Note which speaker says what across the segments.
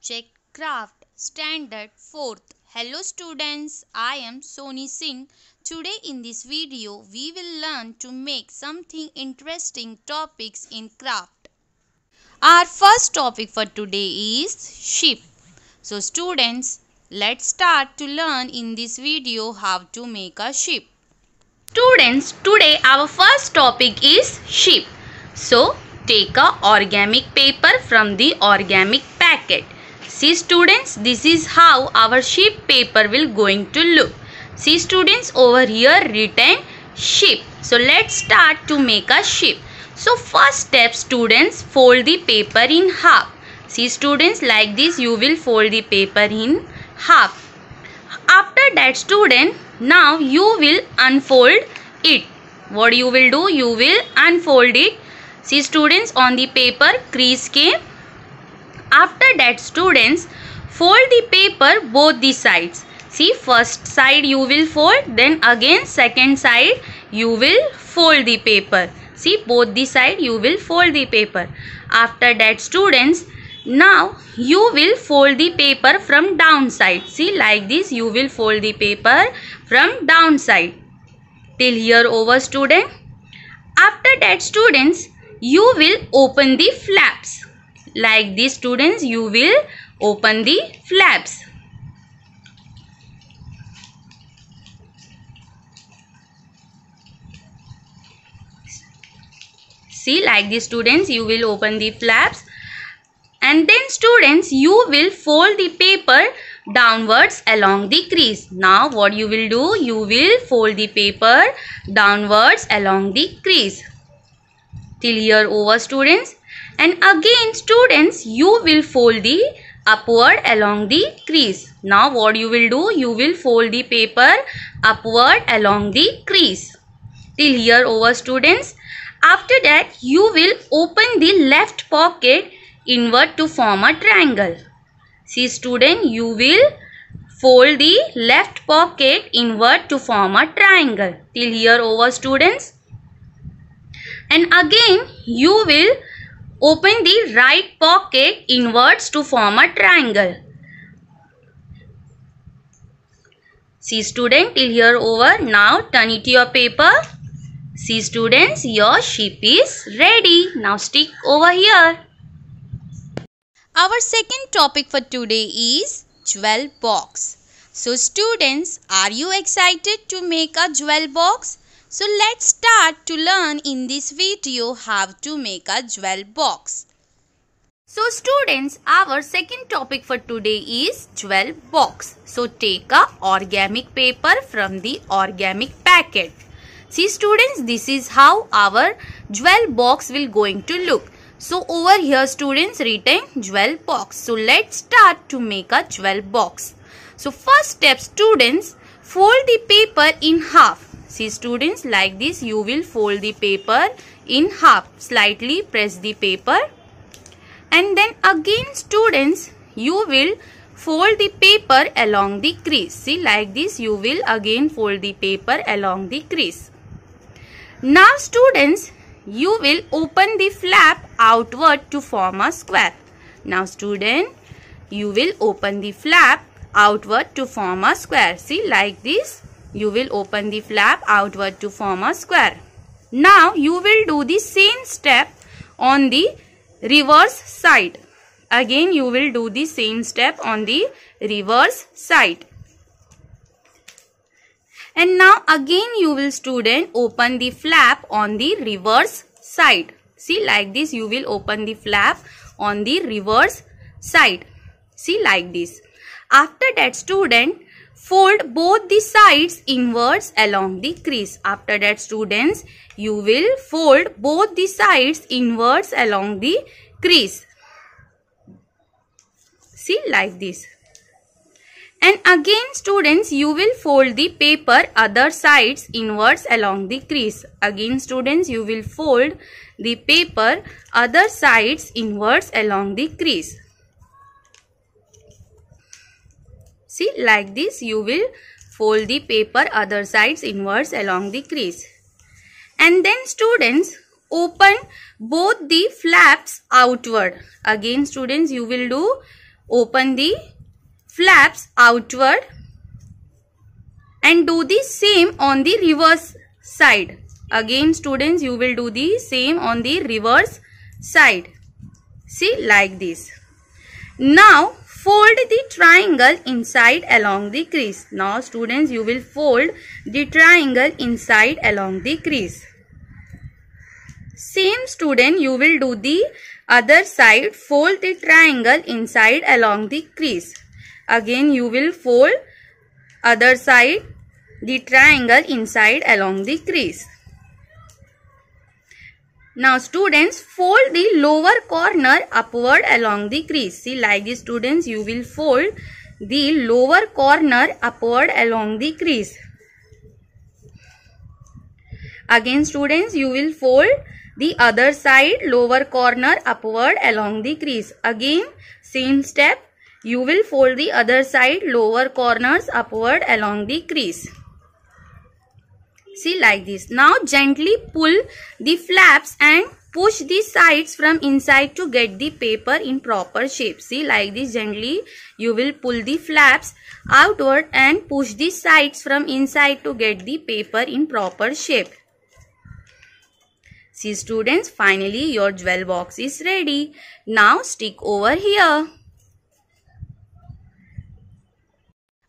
Speaker 1: Subject Craft Standard 4th. Hello students, I am Soni Singh. Today in this video we will learn to make something interesting topics in craft. Our first topic for today is ship. So students, let's start to learn in this video how to make a ship. Students, today our first topic is ship. So take a origami paper from the origami packet. See students, this is how our sheet paper will going to look. See students, over here written ship. So let's start to make a ship. So first step students, fold the paper in half. See students, like this you will fold the paper in half. After that student, now you will unfold it. What you will do? You will unfold it. See students, on the paper crease came. After that students, fold the paper both the sides. See, first side you will fold, then again second side you will fold the paper. See, both the side you will fold the paper. After that students, now you will fold the paper from downside. See, like this you will fold the paper from downside. Till here over student. After that students, you will open the flaps. Like this students, you will open the flaps. See, like this students, you will open the flaps. And then students, you will fold the paper downwards along the crease. Now what you will do? You will fold the paper downwards along the crease. Till here over students. And again students, you will fold the upward along the crease. Now what you will do? You will fold the paper upward along the crease. Till here over students. After that, you will open the left pocket inward to form a triangle. See student, you will fold the left pocket inward to form a triangle. Till here over students. And again, you will open the right pocket inwards to form a triangle. See student, till here over. Now turn it to your paper. See students, your ship is ready. Now stick over here. Our second topic for today is jewel box. So students, are you excited to make a jewel box? So let's start to learn in this video how to make a jewel box. So students, our second topic for today is jewel box. So take a organic paper from the organic packet. See students, this is how our jewel box will going to look. So over here students written jewel box. So let's start to make a jewel box. So first step students, fold the paper in half. See students, like this you will fold the paper in half. Slightly press the paper. And then again students, you will fold the paper along the crease. See, like this you will again fold the paper along the crease. Now students, you will open the flap outward to form a square. Now student, you will open the flap outward to form a square. See, like this. You will open the flap outward to form a square. Now you will do the same step on the reverse side. Again you will do the same step on the reverse side. And now again you will student open the flap on the reverse side. See, like this you will open the flap on the reverse side. See, like this. After that student, fold both the sides inwards along the crease. After that students, you will fold both the sides inwards along the crease. See, like this. And again students, you will fold the paper other sides inwards along the crease. Again students, you will fold the paper other sides inwards along the crease. See, like this you will fold the paper other sides inwards along the crease. And then students, open both the flaps outward. Again students, you will do open the flaps outward and do the same on the reverse side. Again students, you will do the same on the reverse side. See, like this. Now fold the triangle inside along the crease. Now students, you will fold the triangle inside along the crease. Same student, you will do the other side. Fold the triangle inside along the crease. Again you will fold other side the triangle inside along the crease. Now students, fold the lower corner upward along the crease. See, like this students, you will fold the lower corner upward along the crease. Again students, you will fold the other side lower corner upward along the crease. Again same step, you will fold the other side lower corners upward along the crease. See, like this. Now gently pull the flaps and push the sides from inside to get the paper in proper shape. See, like this, gently you will pull the flaps outward and push the sides from inside to get the paper in proper shape. See students, finally your jewel box is ready. Now stick over here.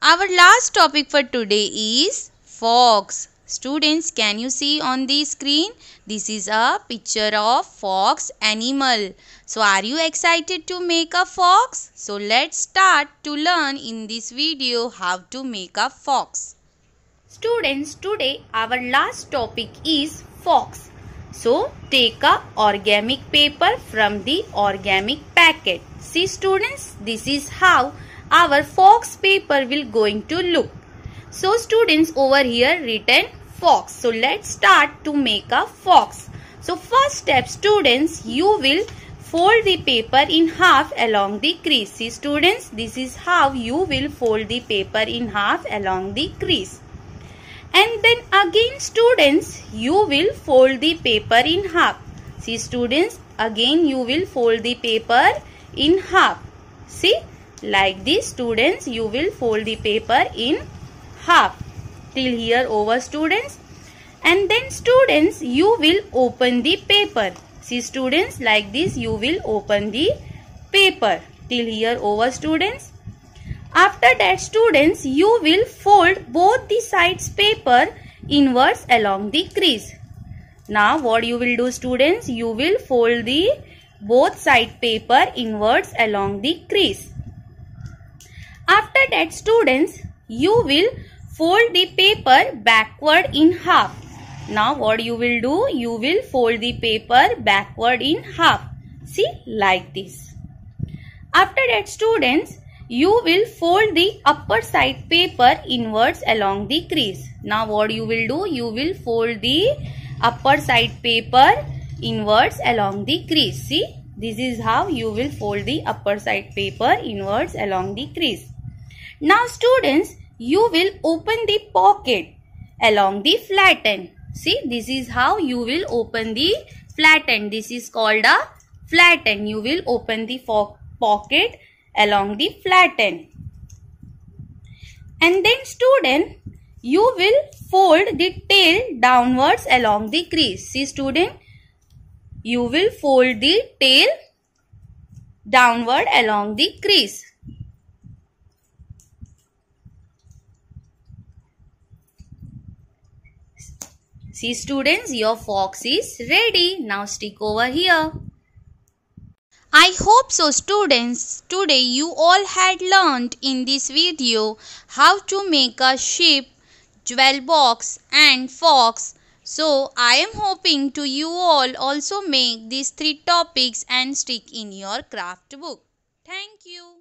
Speaker 1: Our last topic for today is fox. Students, can you see on the screen? This is a picture of fox animal. So are you excited to make a fox? So let's start to learn in this video how to make a fox. Students, today our last topic is fox. So take a organic paper from the organic packet. See students, this is how our fox paper will going to look. So students, over here written fox. So let's start to make a fox. So first step students, you will fold the paper in half along the crease. See students, this is how you will fold the paper in half along the crease. And then again students, you will fold the paper in half. See students, again you will fold the paper in half. See, like this students, you will fold the paper in half. Till here over students. And then students, you will open the paper. See students, like this you will open the paper. Till here over students. After that students, you will fold both the sides paper inwards along the crease. Now what you will do students, you will fold the both side paper inwards along the crease. After that students, you will fold the paper backward in half. Now what you will do, you will fold the paper backward in half. See, like this. After that students, you will fold the upper side paper inwards along the crease. Now what you will do, you will fold the upper side paper inwards along the crease. See, this is how you will fold the upper side paper inwards along the crease. Now students, you will open the pocket along the flatten. See, this is how you will open the flatten. This is called a flatten. You will open the pocket along the flatten. And then student, you will fold the tail downwards along the crease. See student, you will fold the tail downward along the crease. See students, your fox is ready. Now stick over here. I hope so students, today you all had learned in this video how to make a ship, jewel box and fox. So I am hoping to you all also make these 3 topics and stick in your craft book. Thank you.